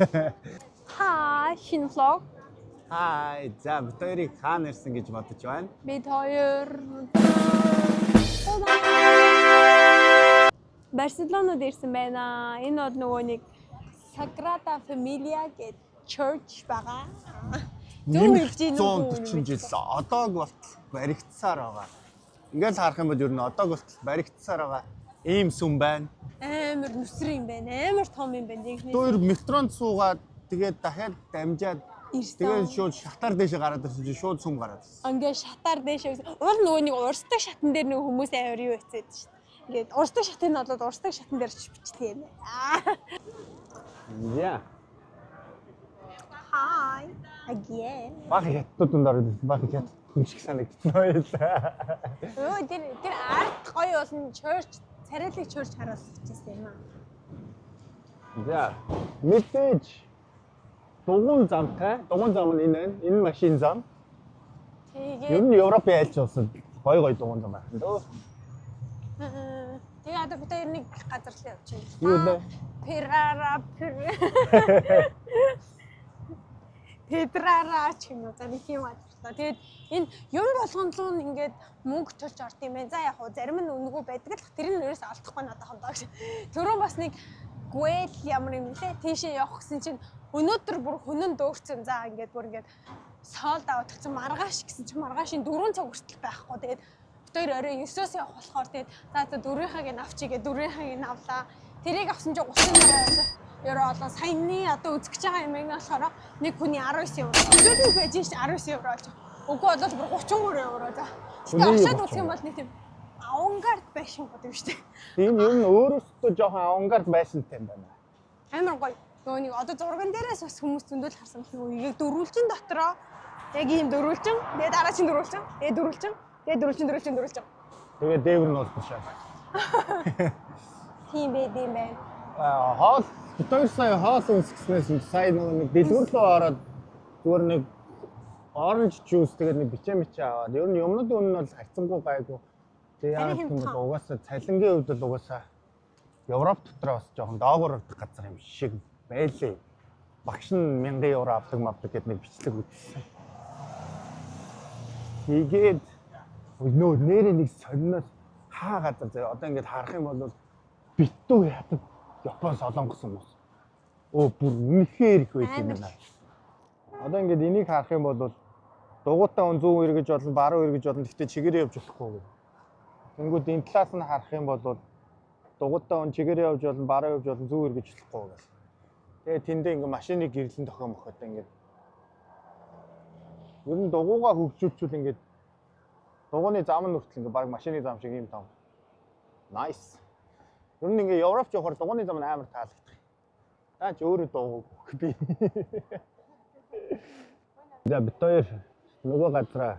Hi, шинэ vlog. Hi, за бид хоёрыг хаана ирсэн гэж бодож байна? Бид хоёр Барселонод ирсэн байна. Энэ бол нөгөө нэг Sagrada Familia гэдэг church байгаа. 140 жил одоог болтол баригдсаар байгаа. Ингээл харах юм бол ер нь одоог болтол баригдсаар байгаа. Ийм сүм байна. Амар нүсрэн юм байна. Амар том юм байна. Өөр метронд суугаад тэгээд дахиад дамжаад тэгээд шууд шатаар дэше гараад ирсэн чинь шууд сүм гараад ирсэн. Ингээ шатаар дэше. Уул нөгөө нэг урсдаг шатан дээр нөгөө хүмүүс амар юу хэцээд шүү дээ. Ингээд урсдаг шатыг нь болоод урсдаг шатан дээр ч бичдэг юм байна. Yeah. Hi again. Баг хятадууд ороод ирсэн. Баг хятад хүн шиг санагдсан байлаа. Өө тэр арт гоё болсон church царайлаг church харуулж ирсэн юм аа. За мэдээж дугуун замтай. Дугуун зам нь энэ байна. Энэ машин зам. Тэгээд Ер нь Европын айлч улсад гой дугуун зам байна дөө. Тэгээ одоо бид хоёр нэг газар л явж байна. Юу вэ? Педрара ч юм уу за нэг юм ажиллаа. Тэгээд энэ юм болгоно л ингээд мөнгө төлж орд юм байна. За яг хуу зарим нь үнэгүй байдаг л тэр нь ерөөс алдахгүй надад хондоо гэж. Түрүүн бас нэг гуэл ямар юм лээ. Тийшээ явах гэсэн чинь өнөөдөр бүр хүнэн дөөрцөн. За ингээд бүр ингээд соолд аваад тэгсэн маргааш гэсэн чинь маргаашийн 4 цаг хүртэл байхгүй. Тэгээд бид хоёр орой 9-оос явах болохоор тэгээд за 4-ийнхааг нь авчигээ 4-ийнхааг нь авлаа. Тэрийг авсан чинь 30 евро олоо. Саяны одоо үзэж байгаа юм байна болохоор нэг хүний 19 евро. Өдөрт байж ш 19 евро болж. Үгүй болоод бүр 33 евро за. Тэгээд ашаад үзэх юм бол нэг тийм авангард байшин бод юм шүү дээ. Тийм ер нь өөрөөсөө жоохон авангард байшинтай юм байна. Амар гоё. Нөгөө нэг одоо зурган дээрээс бас хүмүүс зөндөл харсан бол нөгөө яг дөрвөлжин дотроо яг ийм дөрвөлжин, тэгээд дараагийн дөрвөлжин, тэгээд дөрвөлжин, тэгээд дөрвөлжин. Тэгээд дээвэр нь бол тушаа. Тийм байна. Хоол 2 сая хоол үнсгснээс сая нэг дэлгүүр рүү ороод зүгээр нэг orange juice тэгээд нэг бичээ аваад ер нь юмнууд үнэн нь бол хайцсангүй гайгүй. Тэгээд яа гэх юм бол угаасаа цалингийн хувьд бол угаасаа Европ дотор бас жоохон доогоор ордог газар юм шиг байлээ. Багш нь 1000 евро авдаг гэд нэг бичлэг үзсэн. Тэгээд нөө нэрээ нэг сониноос хаа газар заяа одоо ингээд харах юм бол битүү яадаг Япон солонгос хүмүүс. Бүр үнэхээр их байт юм байна. Одоо ингээд энийг харах юм бол дугуйтаа он 100 эргэж болно, баруун эргэж болно. Гэхдээ чигээрээ явж болохгүй. Тэнгүүд энэ талаас нь харах юм бол дугуйтаа он чигээрээ явж болно, баруун явж болно, 100 эргэж болохгүй гэх. Тэгээ тэндээ ингээд машиныг гэрлэн тохиом өгөхөд ингээд ер нь дугуугаа хөгжүүлчихвэл ингээд дугууны зам нь хүртэл ингээд баг машины зам шиг юм том. Nice. Ер нь ингээд Европ явахаар дугууны зам нь амар таалагдах. Наач өөрөө дуугүй би. За бид хоёр нөгөө газараа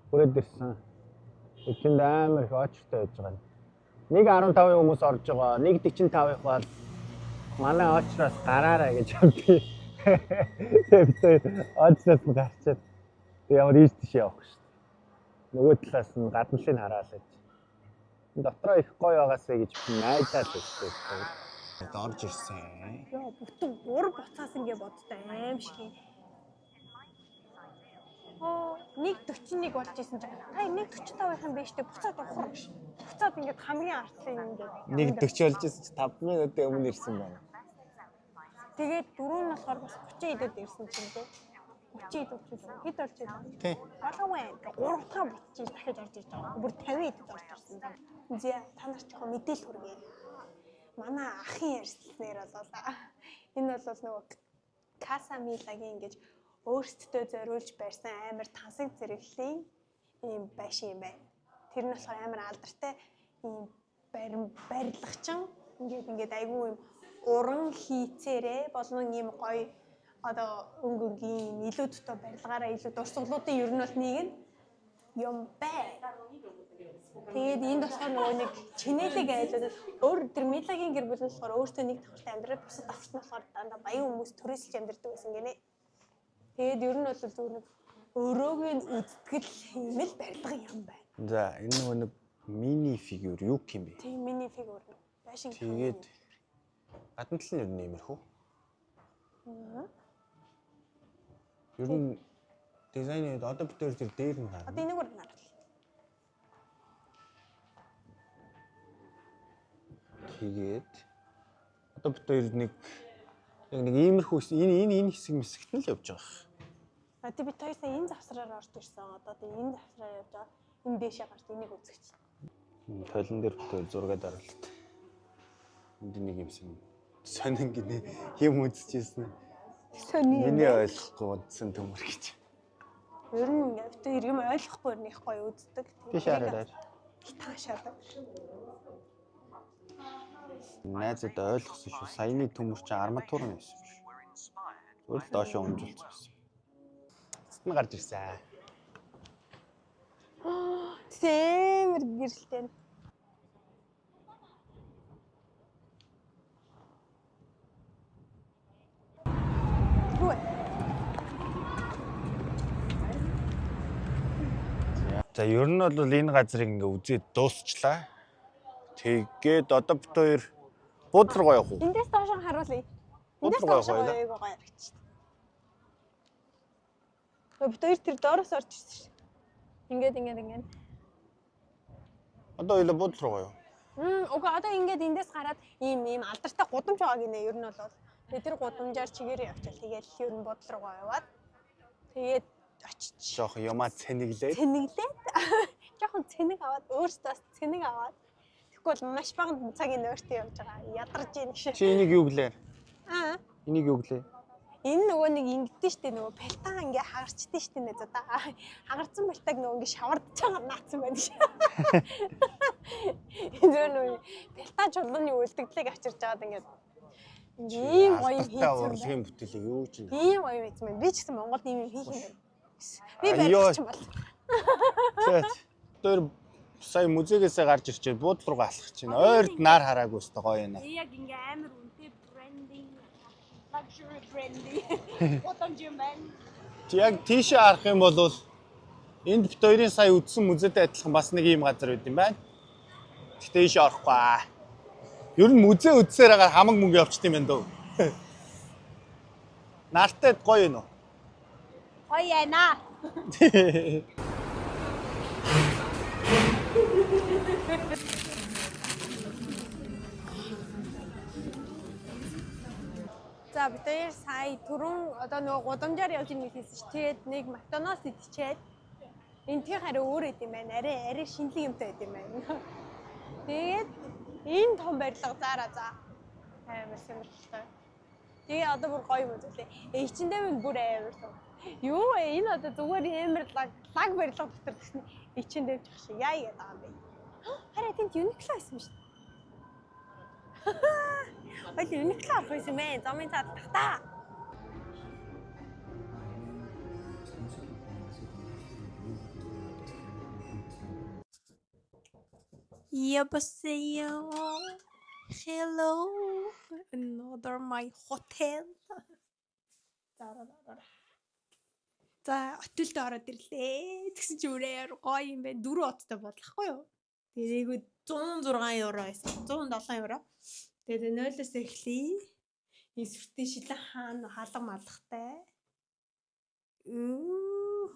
хүрээд ирсэн. Энд амар их очтой байж байгаа. Нэг 15 хүмүүс орж байгаа. Нэг 45 их бол манай очроос гараарай гэж хэлдэг. Тэгээд очроос гарчаад ямар ийш тийш явах шүү дээ. Нөгөө талаас нь гадналыг хараад байж. Дотроо их гоё байгаасаа гэж найдаад байсан. Орж ирсэн. Яа бүтэн ур буцаас ингэ бодтой аим шиг. 1:41 болж исэн чинь та 1:45-ын биш үү буцаад ухар гэж. Буцаад ингэ хамгийн артлын ингэ 1:40 болж исэн чи 5 минутын өмнө ирсэн байна. Тэгээд дөрөв нь болохоор бас 30 идэд ирсэн чинь дээ. 30 идэд ирсэн. Хэд орж ирсэн? Тий. Алгаваа 3 дахь буцаж дахиж орж ирж байгаа. Бүр 50 идэд орж ирсэн. Зэ та нар ч яг мэдээл хүргэе. Манай ахын ярьсласнаар болоо. Энэ бол нөгөө Casa Milaгийн ингэж өөрсдөө зориулж барьсан амар тансаг зэрэглэлийн ийм байшин юм байна. Тэр нь болохоор амар алдартай ийм барилгачин ингээд айгүй юм уран хийцээрээ болон ийм гоё одоо өнгөнгийн илүү дутуу барилгаараа илүү дурсгалуудын ер нь бол нэг нь юм бай. Тэгээд энд болохоор нөгөө нэг чинэлэг айлууд өөр тэр Милагийн гэр бүл нь болохоор өөртөө нэг давхартай амьдраад бусад давхарт нь болохоор дандаа баян хүмүүс төрөөсөлж амьдрдаг байсан гинэ. Тэгээд ер нь бол зүгээр нэг өрөөгийн үздэгэл юм л барилга юм байна. За энэ нөгөө нэг мини фигюр юу гэх юм бэ? Тийм мини фигюр байшин. Тэгээд гадна тал нь ер нь иймэрхүү. Ер нь дизайныг одоо бид тэр дээр нь харна. Одоо энийг өөр харна. Тэгээд одоо бид хоёр нэг иймэрхүү энэ хэсэг мэсэгт нь л явж байгаа. Одоо бид хоёр сая энэ завсраар орж ирсэн. Одоо тийм энэ завсраар явж байгаа. Энэ дэшээ гарч энийг үзэгч. Тойлон дээр бид хоёр зургаад оруулалт. Энд нэг юмсан сонин гинэ юм үзчихсэн. Сони. Миний ойлгохгүй бодсон төмөр гэж. Ер нь бид хоёр юм ойлгохгүй нэг гоё үздэг. Тийш хараад. Таашаад. Найзад ойлгосон шүү. Саяны төмөр чинь арматур нь байсан шүү. Зүгээр л доошоо өмжүүлсэн байсан. Цэцэд нь гарч ирсэн. Сэмэр гэрэлтэй. За ер нь бол энэ газрыг ингээ үзээд дуусчлаа. Тэгээд одоо бид хоёр буудлын руу явах уу? Эндээс доош харуулъя. Эндээс Буудлын доош руу гоё харагдчих. Бид хоёр тэр доороос орж ирсэн шүү. Ингээд. Одоо хоёул буудлын руу яваа. Уга одоо ингээд эндээс гараад ийм алдартай гудамж байгаа гинэ ер нь бол бид тэр гудамжаар чигээр явчихвал тэгээд ер нь буудлын руу яваад тэгээд очиж жоох юмаа цэнэглээд жоохон цэнэг аваад өөртөө цэнэг аваад тэгвэл маш бага цагийн нойртой явж байгаа ядарч ийн гэж. Чи энийг юу гэлээ? Энийг юу гэлээ? Энэ нөгөө нэг ингэдэж штэ нөгөө палтаа ингээ хагарчдээ штэ нэ за хагарсан палтаг нөгөө ингээ шавардж байгаа наацсан байна ш. Энэ нөгөө палтаа чулууны үлдэгдлийг авчирж байгаад ингээ ийм гоё хийсэн. Урлагийн бүтээлийг юу ч юм. Ийм гоё хийсэн байна. Би ч гэсэн Монголд ийм юм хийх юм байна. Би барих юм бол. Тэр сая музейгээсээ гарч ирчээ буудлын руу алхах чинь ойрд нар хараагүй өстой гоё юм. Яг ингээ амар үнэтэй брендинг luxury branding бодомж юм байна. Яг тийшээ харах юм бол энд бит хоёрын сая үзсэн музейтэй адилхан бас нэг ийм газар байт юм байна. Гэтэ ийшээ орохгүй. Ер нь музей үзсээр агаар хамаг мөнгө явчихд юм байна дөө. Нартай гоё юм уу? Гоё яана. За бид хоёр сая түрүүн одоо нөгөө гудамжаар явж ирэх гэсэн чинь тэгээд нэг Макдоналдс идчихээд энтхийн хараа өөр байд юм байна. Арай шинэлэг юмтай байд юм байна. Тэгээд энэ том барилга заараа за. Амар сонирхолтой. Тэгээ одоо бүр гоё юм үзлээ. Эчэндээ минь бүр амар том. Юу вэ? Энэ одоо зүгээр амар лаг барилга дотор гэсэн эчэндээ явчих шиг яа гэдэг юм бэ? Хараа тэнд Uniqlo байсан шүү дээ. Ойл Uniqlo авах байсан бэ? Замын цаад тахта. Yabaseo. Hello. Another my hotel. За хотелд ороод ирлээ. Тэгсэн чи үрээр гоё юм байна. 4 оттой бодлохгүй юу? Тэгээд 106 евро байсан. 107 евро. Тэгээд 0-оос эхлэе. Эсвэртээ шилэн хаана халга малхтай. 0.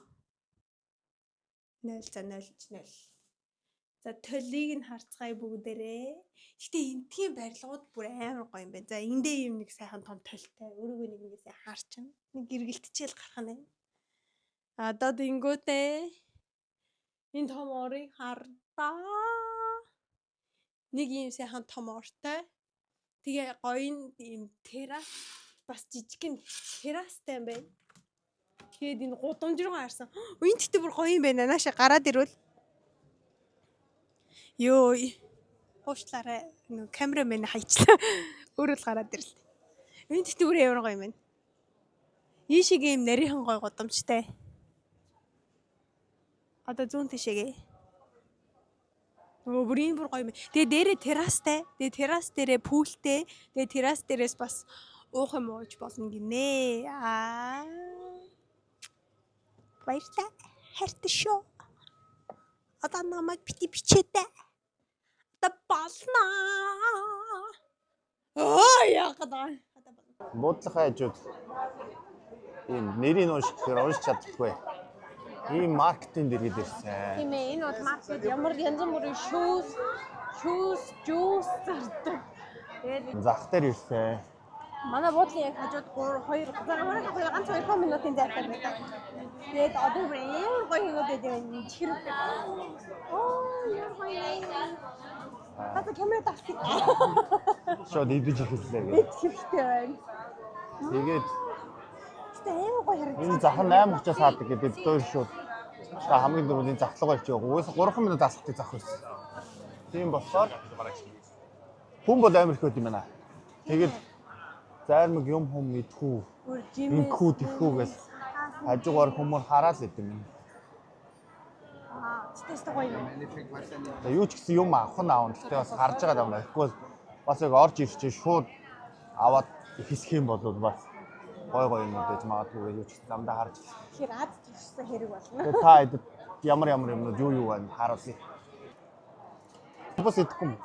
За толийг нь харцгаая бүгдээрээ. Гэтэ энтхийн барилгууд бүр амар гоё юм байна. За эндээ юм нэг сайхан том толтой. Өөрөөгөө нэг ингэсэн харчин. Нэг гэргэлтчээл гарах нь. Одоо дингүүтээ энэ том орыг хардаа. Нэг юм сайхан том ортой. Тэгээ гоё юм террас бас жижигхэн террастай юм байна. Тэгээд энэ гудамж руу харсан. Энд тэгтээ бүр гоё юм байна. Нааша гараад ирвэл ёо уушлаарай нэг камерамын хайчлаа. Өөрөө л гараад ирлээ. Энд тэгтээ бүр ямар гоё юм байна. Ийшиг ийм нарийнхан гой гудамжтай. Одоо зүүн тишээгээ. Бүрийн бүр гоё юм. Тэгээ дээрээ террастай. Тэгээ террас дээрээ пүүлтэй. Тэгээ террас дээрээс бас уух юм ууж болно гинэ. Баярлалаа. Хайртай шүү. Одоо намайг бити бичээдэ. Одоо болно. Яагаад. Буудлах хажууд ийм нэрийг уншиж чадахгүй. Ийм маркетинг дэргэд ирсэн. Тийм ээ, энэ бол маркет ямар янз бүрийн шүүс, жуус зардаг. Тэгээд Зах дээр ирсэн. манай буудлын яг хажууд 2 ганц 2 минутын зайтай байдаг. Тэгээд одоо бүр ямар гоё юмуд байдаг юм чихрэг. Яар гоё. Хата камера тавьчих. Шууд идэж ихэллээ Бид гэж. хэрэгтэй байна. Тэгээд Амар гоё харагдаж. энэ зах нь 8:30-аас хаадаг гэдэг дөр шууд. Та хамгийн дөрөвний захлагаар чи угсаа 3 минут засахыг зах байсан. Тийм болохоор хүн бол амар их байд юм байна. Тэгээд зайрмаг юм хүм мэдхүү. Инхүү тэхүү гэж хажуугаар хүмүүс хараад л идэв юм. Тэтэс гоё юм. Тэгээ юу ч гэсэн юм авах нь аав. Гэхдээ бас харж байгаа юм байна. Тэгэхгүй бас яг орж ирчээ шууд аваад хэсэх юм бол бас гой юм дэж магадгүй юу ч гэсэн дандаа харж. Тэгэхээр ад төвшсөн хэрэг болно. Тэгээ та хэд ямар юмнууд юу байна харуулъя. Бас идэхгүй юм.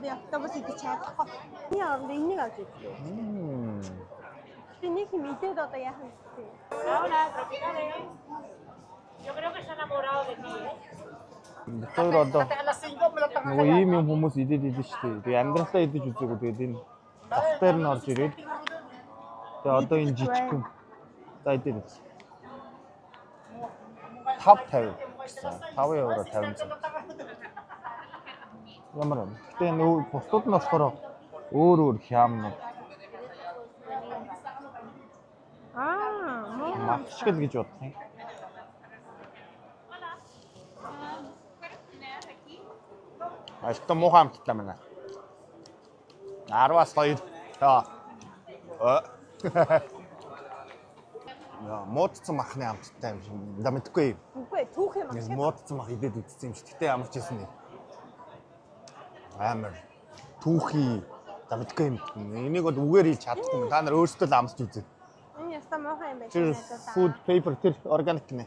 Би автобус идэж чадахгүй. Би энийг авч идэв. Би нэг юм идээд одоо яах юм бэ? Hola, tropical, ¿eh? Yo creo que está enamorado de ti, ¿eh? Тэр одоо нөгөө ийм юм хүмүүс идэж шүү дээ. Тэгээ амьдралаа идэж үзээгүй. Тэгээд энэ зах дээр нь орж ирээд тэгээ одоо энэ жижиг юм. За идэж үз. 5.50 гэсэн. 5 евро 50 цент. Ямар юм. Гэтэ нөгөө бусдууд нь болохоор өөр хямнууд. Махшгэл гэж бодох юм. Ашигтай муухай амттай байна. 10-аас 2. Яа, муудсан махны амттай юм шиг. Да мэдгүй юм. Үгүй түүх юм аа. Муудсан мах идээд үтсэн юм шиг. Гэтэ ямар ч юм. Амар түүхий да мэдгүй юм. Энийг бол үгээр хийж чадахгүй. Та нар өөрсдөө л амсч үзээ. Энэ яста муухай юм байна. Тэр food paper тэр органик нэ.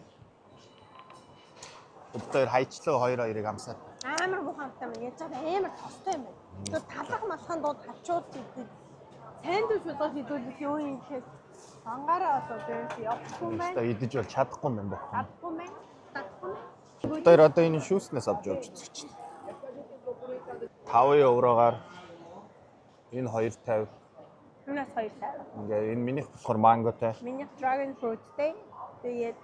Тэр хайчлаа 2-2-ыг амсаад. Амар муухай юм. Яаж байгаа амар тостой юм байна. Тэр талах малхан дууд хавчууд идэв. Сандвич удаас идүүлэх юу юм гэхээс ангаараа одоо дээрс явахгүй юм байна. Одоо идэж бол чадахгүй юм байна. Чадахгүй юм. Чадахгүй юм. Тэр одоо энэ шүүснээс авч явж үзэх чинь. 5 евроор энэ 2.50. Юунаас 250. Ингээ энэ минийх болохоор манготой. Минийх dragon fruitтэй. Тэгээд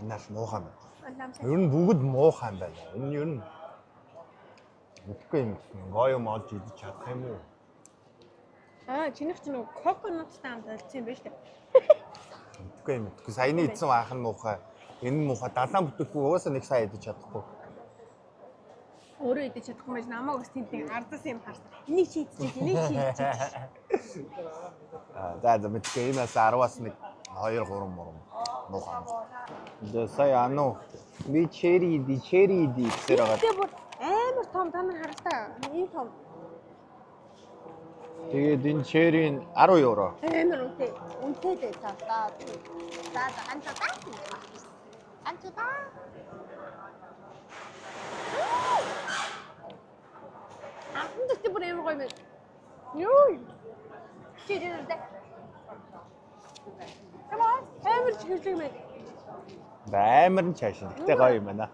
Энэш муухай байна. ламсаа. Ер нь бүгд муухай юм байна. Энэ ер нь мэдгүй юм. Гоё юм олж идэж чадах юм уу? Чинийх ч нэг coconut-тай хамт олсон юм байна шүү дээ. Мэдгүй юм. Саяны идсэн аах нь муухай. Энэ нь муухай. Далайн бүтэхгүй угаасаа нэг сая идэж чадахгүй. Өөрөө идэж чадахгүй байж намайг бас тэнтэн ардаас юм харсан. Энийг шийдчихээ, энийг шийдчихээ. За мэдгүй энэс 10-аас нэг 2-3 муухай. За сая ану би черри иди гэсээр байгаа. Тэгээ бүр амар том та нар харалтаа. Ийм том. Тэгээд энэ черри 10 евро. Амар үнэтэй. Үнэтэй дээ тавтаа. За ганцаа. Ганцаа. Амт бүр амар гоё юм. Юу? Чирэлдэ. Амар чиглэг мэд. Амар нь чааш. Гэтэ гоё юм байна.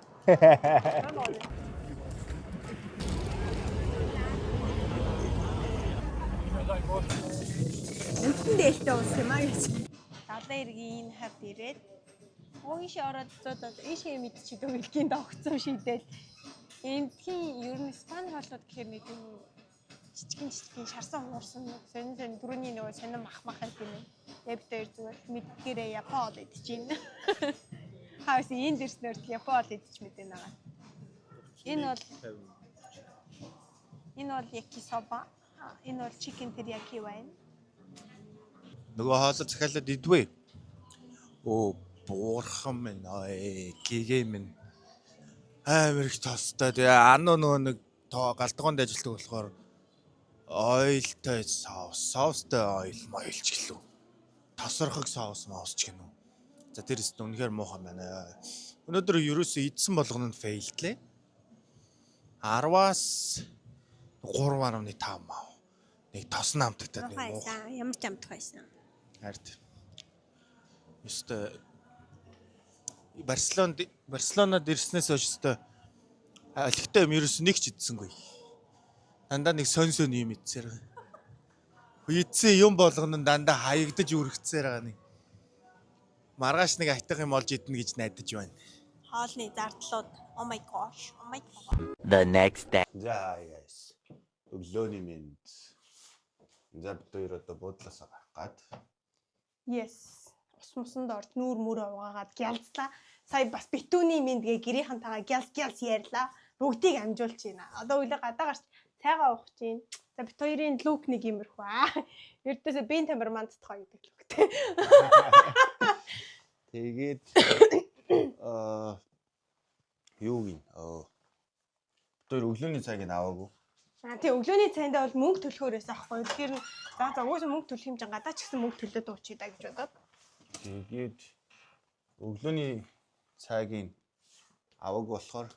Үнэн дээлтэй ус юм аа гэж. Далайн иргийн энэ хавд ирээд уугиш ороод зодод ийшээ мэдчихэв илгийн догцсон шийдээд эндхийн ер нь спан хоолнууд гэхээр нэг юм жижигэн шарсан хуурсан сонин түрүүний нөгөө сонин мах гэдэг юм. Дэвтэр зүгээр мэдгээрээ япон ол идчихээн. Хаас энд ирснээр япон ол идчих мэдэн байгаа. Энэ бол якисоба. Энэ бол chicken teriyaki байна. Нөгөө хоолой захиалаад идвэ. Оо буурхан минь гэгээ минь амар их тостой. Тэгээ ануу нөгөө нэг галдгоонд ажилладаг болохоор ойлтой соустой ойл мойлч гэлөө. Тосорхог соус моосч гэнэ. За тэрэс үнэхээр муухан байна. Өнөөдөр ерөөсөө идсэн болгоно нь фейлдлээ. 10-аас 3.5 маа. Нэг тос намтагтаад нэг муу. Ямар ч амтх байсан. Харин. Ёстой Барселонад ирснээс хойш ёстой алхтай юм ерөөс нэг ч идсэнгүй. Дандаа нэг сон юм идсээр байгаа. Идсэн юм болгоно дандаа хаягдаж үргэцээр байгаа нэг. Маргааш нэг айтах юм олж идэнэ гэж найдаж байна. Хоолны зардлууд. Oh my gosh. The next day. За яас. Өглөөний мэнд. За бид хоёр одоо буудлаас гарах гад. Yes. Ус мусанд орж нүүр мөр угаагаад гялцлаа. Сая бас битүүний мэндгээ гэрийнхантайгаа гялс ярьлаа. Бүгдийг амжуулж байна. Одоо үлээ гадаа гарч цайгаа уух чинь. За бит хоёрын лук нэг юмрхүү аа. Эрдээсээ бие темперамент тохоо гэдэг луктэй. Тэгээд юу гин тэр өглөөний цайг нь аваагүй. Тий өглөөний цайндаа бол мөнгө төлөхөөрөөс аахгүй. Тэгэхээр за угаасаа мөнгө төлөх юм чинь гадаа ч гэсэн мөнгө төлөөд уучий даа гэж бодоод. Тэгээд өглөөний цайгийн аваагүй болохоор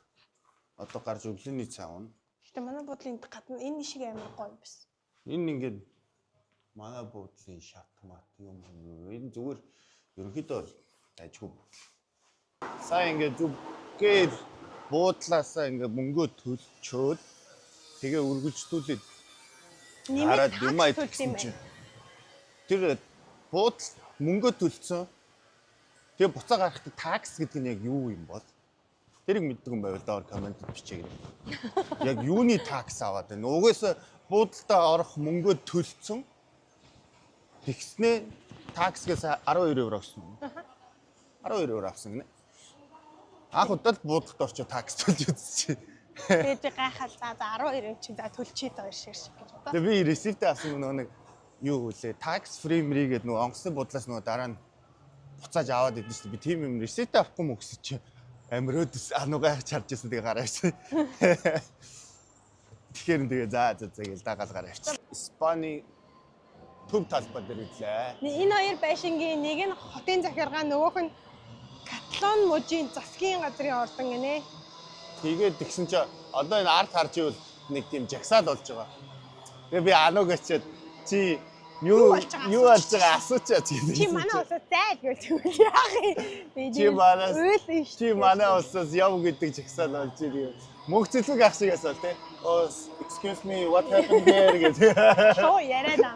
одоо гарч өглөөний цай уuna. Гэтэ манай буудлын гадна энэ шиг амар гоё биш. Энэ ингээд манай буудлын шат мат юм. Энэ зүгээр ерөнхийдөө ажгүй. Сайн ингээд зүгээр буудлаасаа ингээд мөнгөө төлчөөд тэгээ үргэлжлүүлээд хараад юм айтсан чинь тэр буудал мөнгөө төлцсөн. Тэгээ буцаа гарахад такс гэдэг нь яг юу юм бол тэрийг мэддэг юм байвал доор комментэд бичээрэй. Яг юуны такс аваад байна? Угаасаа буудалтаа орох мөнгөө төлцсөн. Тэгснээ таксгээс 12 евро авсан. 12 евро авсан гинэ. Анх удаа буудалд орчоо такс төлж үзчихээ. Тэгээд гайхал за 12 чи за төлчихэд хоёр шиг гэж бодоо. Тэгээ би ресипт авсан нэг юу үлээ tax free мри гэдэг нөгөө онгоцны бодлоос нөгөө дараа нь буцааж аваад идэв шүү дээ. Би тийм юм ресипт авахгүй мө гэсэн чи амирууд ануугаа чарж ирсэн тэгээ гараа ирсэн. Тэгэхээр тэгээ за гэл дагаал гараа ирсэн. Испани төв талбай дээр ирлээ. Энэ хоёр байшингийн нэг нь хотын захиргаа нөгөөх нь Каталон мужийн засгийн газрын ордон гинэ. Тэгээд тэгсэн чи одоо энэ арт харж ивэл нэг тийм жагсаал болж байгаа. Тэгээ би ануугачаад чи юу болж байгаа асуучаач гэдэг. Чи манай улсаас зайл гэж үгүй яах юм. Чи манай улсаас яв гэдэг жагсаал болж ирээ. Мөнх цэцэг ах шиг асуул те. Oh, excuse me, what happened here гэдэг. Шоо яриана.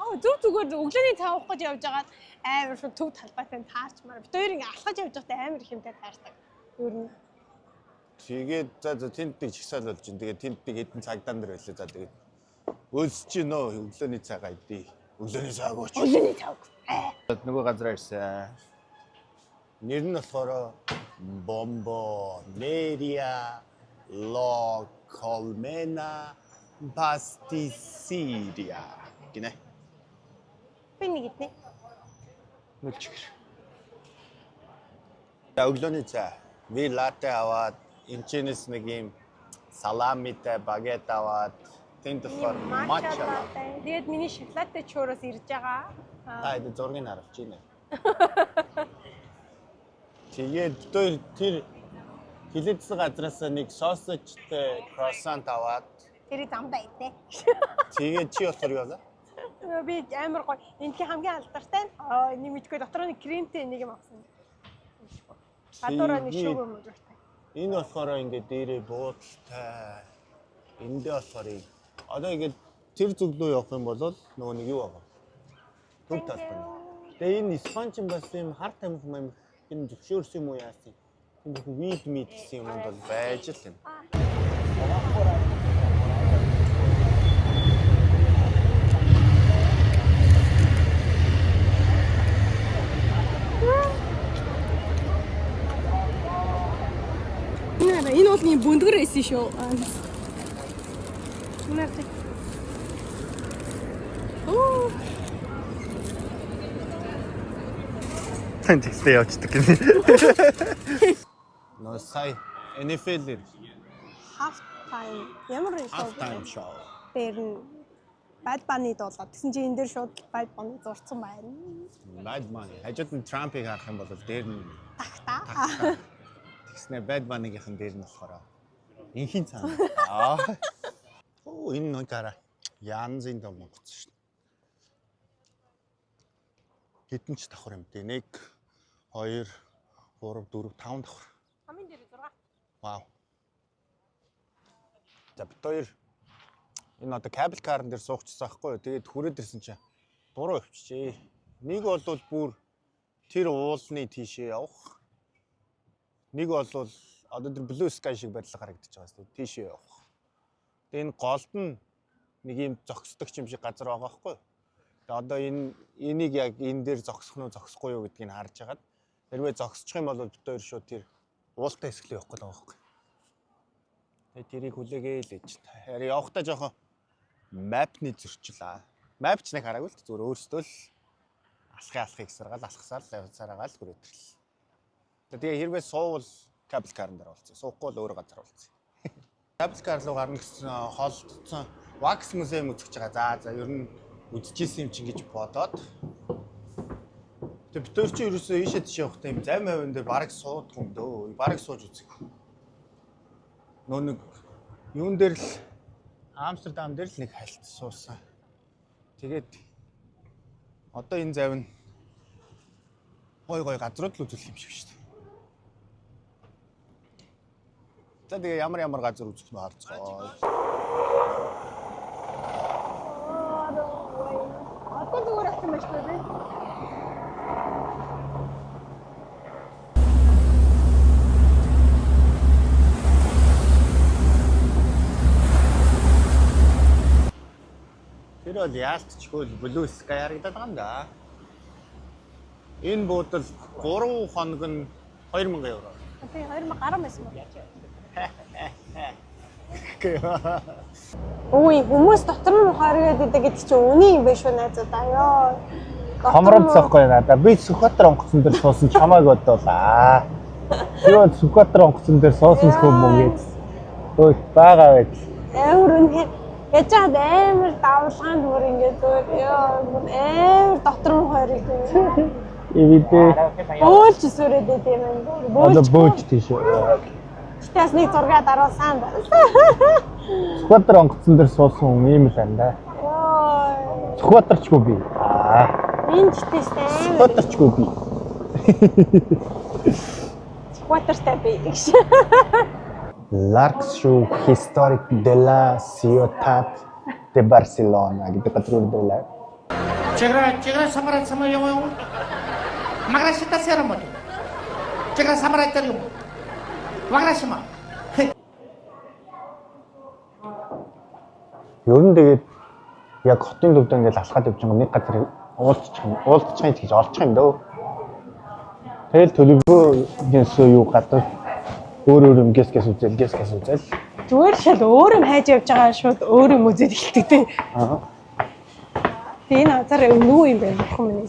Зүгээр өглөөний цай уух гэж явж байгаад амар шүү төв талбайтай таарчмаар. Бид хоёр ингээ алхаж явж байхдаа амар их юмтай таардаг. Юу нэ. Тэгээд за тэнд нэг жагсаал болж байна. Тэгээд тэнд нэг хэдэн цагдаа нар байлаа. За тэгээд өлсөж нөө өглөөний цайгаа идэ. Өглөөний цайг ууч. Өглөөний цай. Нөгөө газар ирсэн. Нэр нь болохоор Bomboneria La Colmena Pasticceria гинэ. Би нэг иднэ. Нүлчгэр. Өглөөний цай. Би латте аваад, энэчнээс нэг юм саламитай багет аваад, тэнд болохоор матча. Тэгээд миний шоколадтай чуураас ирж байгаа. Та энэ зургийг харуулж байна. Тэгээд тэр хилээдсэн газраас нэг сосежтэй круассан аваад тэрийг замдаа идэ. тэгээд чи болохоор юу вэ? Би амар гоё. Энэхийн хамгийн алдартай нь нэг мэдгүй дотор нь кремтэй нэг юм авсан. Гадуураа нэг шүүгөө мөрөөртэй. Энэ болохоор ингээд дээрээ буудалтай. Эндээ болохоор одоо ингээд тэр зүг рүү явах юм бол нөгөө нэг юу байгаа. Төв талбай. Тэгээ энэ Испанчин бас юм хар тамхи мам энэ зөвшөөрсөн юм уу яасан. Энэ вид мид гэсэн юм бол байж л юм. Энэ бол нэг бүндгэр эсэн шүү. Merci. Оо. Тэндээ явчихдаг гинэ. Но сая NFL Half time. Ямар half time show. дээр нь Bad Bunny дуулаад тэгсэн чинь энэ дээр шууд Bad Bunny зурцсан байна. Bad Bunny. Хажууд нь Trump-ыг харах юм бол дээр нь Тагтаа. тэгснэ Bad Bunny-гийнхэн дээр нь болохоор инхийн цаана. Оо энэ нэг гараа. Янзын дом гоц шүү дээ. Хэдэн ч давхар юм дээ. 1 2 3 4 5 давхар. Хамгийн дээр 6. Вау. За бит хоёр энэ одоо кабель карн дээр суугчсан байхгүй юу. Тэгээд хүрээд ирсэн чинь буруу өвчжээ. Нэг бол бүр тэр уулны тийшээ явах. Нэг бол одоо тэр Blue Sky шиг барилга харагдаж байгаа шүү дээ. Тийшээ явах. Тэгээд энэ голд нь нэг юм зогсдог юм шиг газар байгаа байхгүй юу. Тэгээд одоо энийг яг энэ дээр зогсох нь зогсохгүй юу гэдгийг харж хагаад хэрвээ зогсчих юм бол бит хоёр шууд тэр уултай хэсгэлээ явах гэдэг байгаа байхгүй юу. Тэгээд тэрийг хүлээгээ л ээж. Харин явахдаа жоохон мапны зөрчил. Мап ч нэг хараагүй л зүгээр өөрсдөө л алхахыг эсэргээл алхасаар л явцаараагаал хүрээтрэл. Тэгээ хэрвээ суувал кабель карн дээр болцсон. Суухгүй л өөр газар болцсон. Кабель кар руу гарна гэсэн холдсон Wax музейм үзэж байгаа. За ер нь үзчихсэн юм чинь гэж бодоод. Тэгээ битүүр чи ерөөсөө ийшээ тийш явахдаа юм зам авин дээр бараг суудах юм дөө. Бараг сууж үзэх. Нөө нэг юун дээр л Амстердам дээр л нэг хальт суусан. Тэгээд одоо энэ зав нь гой газрууд л үзүүлэх юм шиг шүү дээ. За тэгээ ямар газар үзэх нь харцгаа. Одоо зүгээр авсан байж таа тий. Тэр бол яалтчгүй Blue Sky харагдаад байгаа юм да. Энэ буудал 3 хоног нь 2000 евро. Тий 2000 гарсан байсан юм. Үй хүмүүс дотор нь хараад идэг гэдэг чинь үний юм биш үү найзуудаа ёо. Хомролцохгүй надаа. Би Сүхбаатар онгоцон дээр суусан чамааг бодоолаа. Юу Сүхбаатар онгоцон дээр суусан хүмүүс гэж. Ой бага байт. Амар үнэ. Яж амар давлгаанд бүр ингээд ёо амар дотор нь хараад идэг. Ивидээ. Бөөлж сүрээд идэм юм. Бөөлж тийш. Тэс нэг зураг даруулсан байна. Сүхбаатар онгоцон дээр суусан хүн ийм л байна да. Йоо. Сүхбаатарчгүй би. Энд тэстэй амар. Сүхбаатарчгүй би. Сүхбаатартай би гэж. Larks show historic de la ciutat de Barcelona гэдэг газар үлдээлээ. Чигра самарат самая юм. Маграшита серамот. Чигра самарат юм. Маграшима. Ер нь тэгээд яг хотын төвдөө ингээл алхаад явж байгаа нэг газар уулзчих гэж олчих юм дөө. Тэгэл төлөвлөгөөгийн юу гадар өөр юм гэс үзэл. Зүгээр шал өөр юм хайж явж байгаа шууд өөр юм үзээд эхэлдэг тий. Тэгээ энэ азар өнгөө юм байна гэх юм нэг.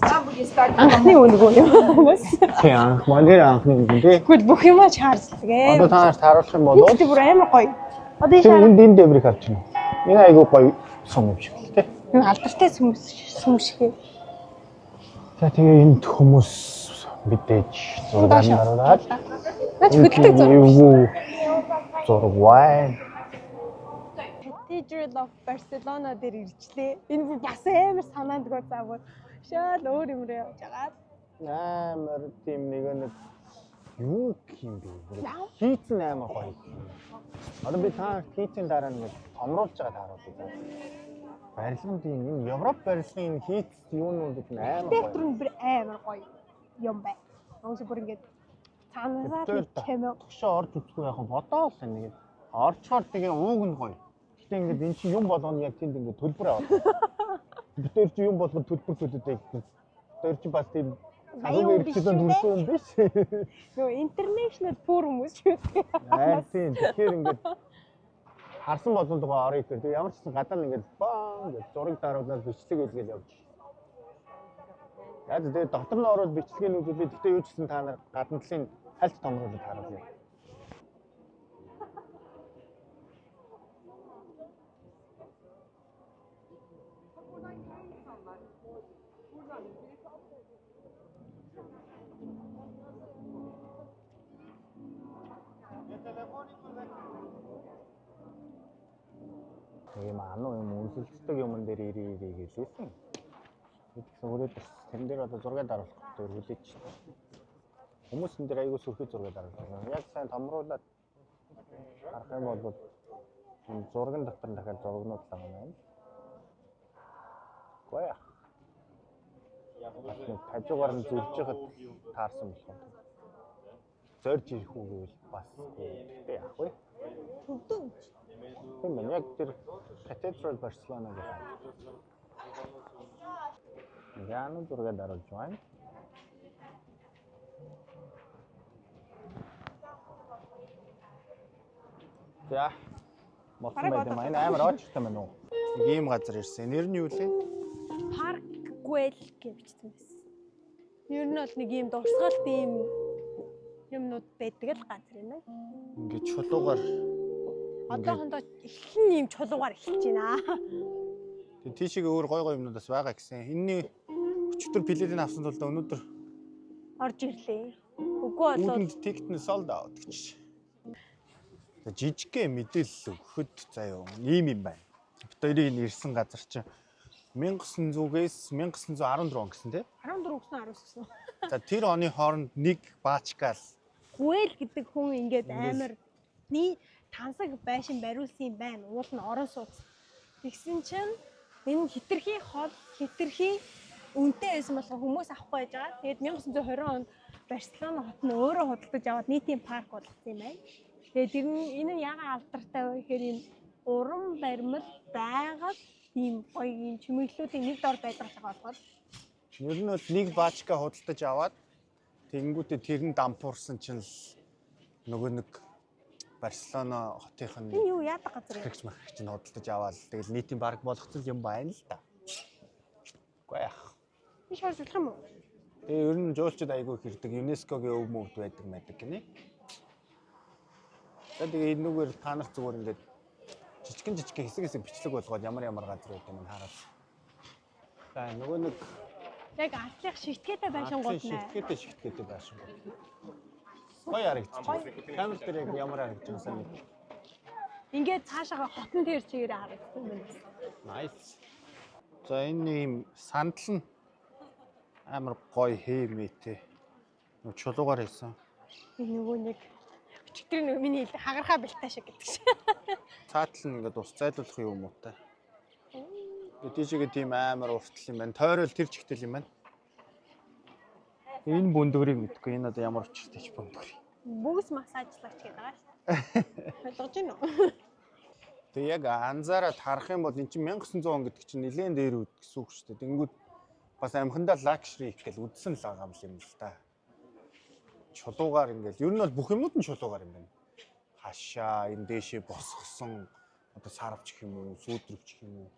Анхны өнгөө юм бас. Тий манай анхны өнгөө тий. Гэхдээ бүх юм чарцдаг. Одоо та нарт харуулах юм бол Тэр бүр амар гоё. Одоо энэ дэврийг харж байна. Энэ айгүй гоё сум юм шиг тий. энэ алдартай сүм шиг. За тэгээ энд хүмүүс мэдээж зураг харуулаад Наач хөдөлдөг зураг. Зураг вай. Cathedral of Barcelona дээр ирчлээ. Энэ бүр бас амар санаандгүй заавал шал өөр юм руу явж байгаа. Амар тийм нэг юу юм бэ? Хийцэн амар гоё. Одоо би та хийцэн дараа нэг томруулж байгаа тааруулъя. Барилгын тийм энэ Европ барилгын хийц юунууд амар гоё. Тэр нь бүр амар гоё юм байна. Өөсөө бүр ингээд цаанаас чимээ Төгшөө орж үзгүй яг бодоол нэг орчхоор тэгээ ууг нь гоё. Гэтэ ингээд эн чинь юм болгоно яг тэнд ингээд төлбөр аваад. Битэр чи юм болгоод төлбөр төлөдэй. Тэр чи бас тийм санаа хэрэгцээтэй дүрсэн юм биш. Нөгөө international tour хүмүүс шүү дээ. Тийм тэгэхээр ингээд харсан болон дугаа орё гэх. Тэгээ ямар ч гэсэн гадаа нь ингээд баан гэж зураг даруулаад бичлэг үлгээл явж. Яг тэгээ дотор нь ороод бичлэгийг үзүүлээ. Гэхдээ юу ч гэсэн та нар гадна талын хальт томруулаад харуулъя. Тэгээ маануу юм үнсэлцдэг юмн дээр ирээ гэлээсэн. Тэгсэн өөрөө тэрэн дээр одоо зураг даруулах гэдэг хүлээч. Хүмүүсэн дээр аягүй сүрхий зураг даруулсан. Яг сайн томруулаад харах юм бол зурган дотор дахиад зургнууд л байгаа юм. Гоёа. Яг хажуугаар нь зүрж байхад таарсан болох. Зорж ирэх үү гэвэл бас гэхдээ яах вэ? Төвдөө. Тийм байна. Яг тэр Cathedral Barcelona гэх юм. Яану зураг даруулж байна. За. Моцсон байд юм амар очтой байна уу? Нэг ийм газар ирсэн. Нэр нь юу лээ? Парк Гуэл гэж бичсэн байсан. Ер нь бол нэг ийм дурсгалт ийм юмнууд байдаг л газар юм аа. Ингээд чулуугаар Одоохондоо эхлэн ийм чулуугаар эхэлж байна. тэгээ тийшээ өөр гой гой юмнууд бас байгаа гэсэн. Энэний өчигдөр билетийг авсан тул өнөөдөр Орж ирлээ. Үгүй болоод үүдэнд тикет нь sold out гэж. Жижигхэн мэдээлэл өгөхөд заяа ийм юм байна. Битэрийг ирсэн газар чинь 1900-ээс 1914 он гэсэн тийм 14 гэсэн 19 гэсэн. За тэр оны хооронд нэг баачкал Гуэл гэдэг хүн ингээд амар тансаг байшин бариулсан юм байна. Уул нь орон сууц. Тэгсэн чинь энэ хитрхи хол хитрхи үнэтэй байсан болохоор хүмүүс авахгүй байж байгаа. Тэгээд 1920 онд Барселона хот нь өөрөө худалдаж аваад нийтийн парк болгосон юм байна. Тэгээд энэ нь яагаад алдартай вэ гэхээр энэ уран баримт байгаль ийм гоё ийм чимэглэлүүдийн нэг дор байдаг болохоор ер нь бол нэг баачка худалдаж аваад тэгэнгүүтээ тэр нь дампуурсан чинь л нөгөө нэг Барселона хотынх нь энэ юу яадаг газар вэ? хэрэгч махч нь худалдаж аваад тэгэл нийтийн парк болгоцсон юм байна л да. Үгүй яах. Би шаарч болох юм уу? Тэгээ ер нь жуулчд айгүй хэрдэг ЮНЕСКОгийн өв мөвд байдаг мэдэг гинэ. Тэгээ энэгээр та нар зүгээр ингээд жижигхэн хэсэг бичлэг болгоод ямар газар байт юм хараад. За нөгөө нэг яг алтлах шигтгээтэй байшингууд нэ. Шигтгээтэй байшингууд. Гоё харагдчих. Камер дээр яг ямар харагдаж байгаа юм. Ингээд цаашаа хотон тэр чигээр харагдсан юм байна. Nice. За энэ юм сандал нь амар гоё хэмээтэй. Нөгөө чулуугаар хийсэн. Энэ нөгөө нэг өчигдөр нөгөө миний хагархаа бэлтаа шиг гэдэг шиг. Цаатал нь ингээд ус зайлуулах юм уу та. Тийшээгээ тийм амар уртл юм байна. Тойрол тэр чигтэл юм байна. Энэ бүндгэрийг мэдгүй. Энэ одоо ямар учиртай ч бүндгэр. Бүгс массажлагч гэдэг байгаа шүү. Ойлгож байна уу? Тэг яг анзаараад харах юм бол эн чинь 1900 он гэдэг чинь нэлээд дээр үд гэсэн үг шүү дээ. Тэнгүүд бас амхандаа лакшри их гэл үдсэн л байгаа юм л та. Чулуугаар ингээл ер нь бол бүх юмуд нь чулуугаар юм байна. Хашаа, энэ дээшээ босгосон одоо сарвч гэх юм уу, сүүдрвч гэх юм уу.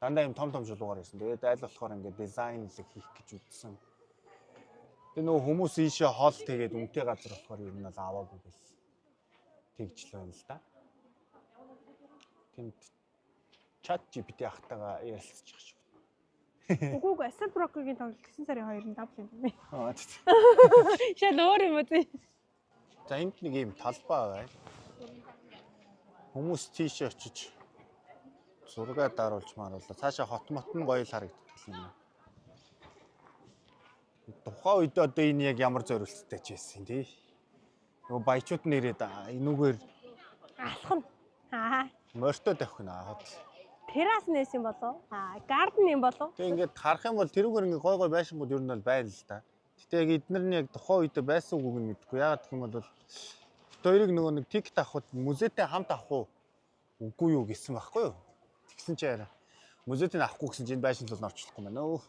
Дандаа юм том чулуугаар ирсэн. Тэгээд айл болохоор ингээд дизайнлэг хийх гэж үзсэн. Тэгээ нөгөө хүмүүс ийшээ хол тэгээд үнэтэй газар болохоор ер нь бол аваагүй гэл тэгж л байна л да. Тэнд чат GPT ахтайгаа ярилцчих шүү. Үгүй Asset Broker-гийн тоглолт 9 сарын 2-нд давж байна. Аа тийм. Шал өөр юм уу? За энд нэг юм талбай байна. Хүмүүс тийшээ очиж зураг даруулж маруулаа. Цаашаа хот мот нь гоё л харагддаг юм. Тухайн үед одоо энэ яг ямар зориулттай ч байсан тий. Нөгөө баячууд нэрээд энүүгээр Алах нь. Аа. морьтой давхина хот. Террас нээс юм болов? Гарден юм болов? Тэг ингээд харах юм бол тэрүүгээр ингээ гой гой байшингууд ер нь бол байна л да. Гэтэ яг эднэр нь яг тухайн үед байсан үгүйг нь мэдэхгүй. Яагаад гэх юм бол хоёрыг нөгөө нэг тикет авахд музейтэй хамт авах уу? Үгүй юу гэсэн байхгүй юу? Тэгсэн чи яараа. Музейтэй авахгүй гэсэн чинь байшин бол орчлохгүй байна өө.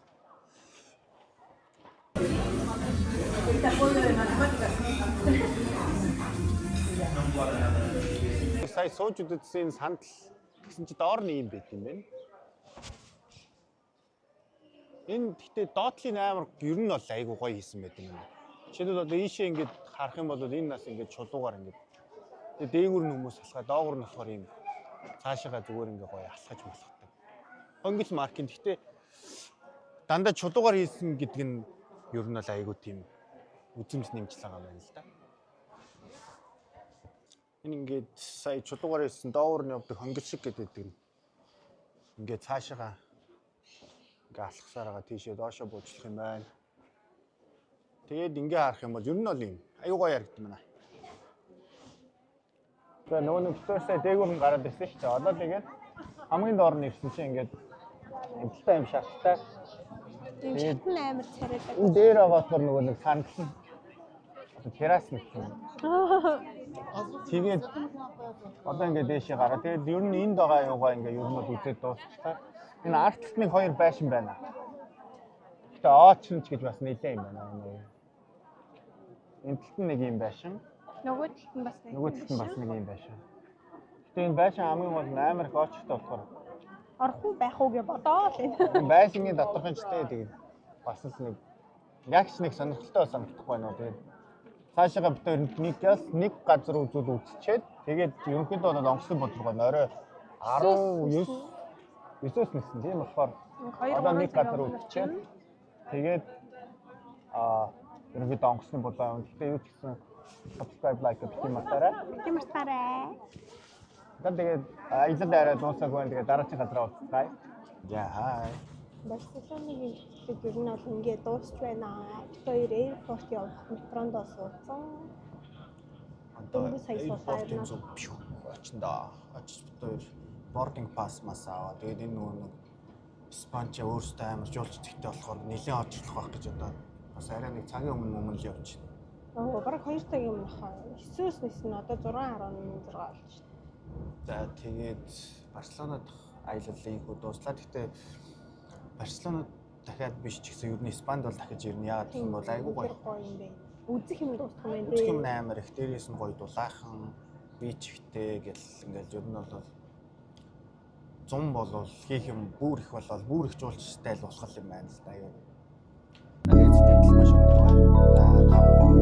сая сууж үдсэн сандал гэсэн чи доор нь юм байт юм байна. Энэ гэхдээ доотлын амар ер нь бол айгу гоё хийсэн байт юм байна. Жишээлбэл одоо ийшээ ингээд харах юм бол энэ нас ингээд чулуугаар ингээд тэгээ дээгүүр нь хүмүүс алхаа доогуур нь болохоор юм цаашаага зүгээр ингээд гоё алхаж болохдаг. Хонгил маркийн гэхдээ дандаа чулуугаар хийсэн гэдэг нь ер нь бол айгу тийм үзэмс нэмжлэг юм байна л да. Энэ ингээд сая чулуугаар хийсэн доогуур нь явдаг хонгил шиг гэдэг нь ингээд цаашаага ингээ алхасараа тийшээ доошо буучлах юм байна. Тэгээд ингээ харах юм бол ер нь бол юм аюу гоё яригдсан байна. Тэгээ нөгөө нэг төсөөсөө дээгүүр нь гараад ирсэн шүү дээ. Одоо тэгээд хамгийн доор нь ирсэн чинь ингээд амттай юм шаттай. юм шатн амар царайдаг. Энэ дээр аваасаар нөгөө нэг сандал нь одоо террас нэг юм. Тэгээд одоо ингээ дээшээ гараа. Тэгээд ер нь энд байгаа юугаа ингээ ер нь бол үзээд дуусчихлаа. Энэ артлт нэг хоёр байшин байна. Гэтэ оочнч гэж бас нэлээ юм байна. Энэ талд нэг юм байшин. Нөгөө талд нь бас нэг. Нөгөө талд нь бас нэг юм байшин. Гэтэ энэ байшин хамгийн гол амар их оочтой болохоор орох уу байх уу гэж бодоод л энэ. энэ байшингийн доторхын ч тэгээд бас л нэг ягч нэг сонирхолтой санагдахгүй байна. Тэгээд цаашаа битээр нэг газар үзүүл үзчихэд тэгээд ерөнхийдөө бол онгоцны бодлого нь орой 19-9-өөс нисэн тийм болохоор одоо нэг газар үзчихэд тэгээд ерөнхийдөө онгоцны бодлого. Гэхдээ юу ч гэсэн subscribe like гэх юм атаарай. Тийм мартаарай. Тэгээд аялал арай дуусаагүй байна. Тэгээд дараагийн газараа уулзъя. За хай. Барселоныг хэлэхэд ер нь бол ингээд дуусч байна. Бид хоёр аэропорт явах метронд суудсан. Дөнгөж сая суулаа юм. Очиндоо. Очиж бид хоёр boarding pass мас аваа. Тэгээд энэ нөгөө нэг Испанич өөрсдөө амар жуулч зэгтэй болохоор нэлийн орчлох байх гэж одоо бас арай нэг цагийн өмнө л явж байна. Бараг 2 цагийн өмнө хаа. 9-өөс нисэн одоо 6:16 болж байна. За тэгээд Барселонод аяллыг дуслаа. Гэхдээ Барселонод дахиад биш ч гэсэн ер нь Испанд бол дахиж ирнэ. Яагаад гэвэл бол айгүй гоё юм бэ. Үзэх юм дуусах юм байна. Үзэх юм амар их. Дээрээс нь гоё дулаахан, бичгтэй гэл ингээл ер нь бол 100 болвол хийх юм бүр их болвол бүр их жуулчтай л болох юм байна л да. Тэгээд сэтгэл маш өндөр байна. За та бүхэн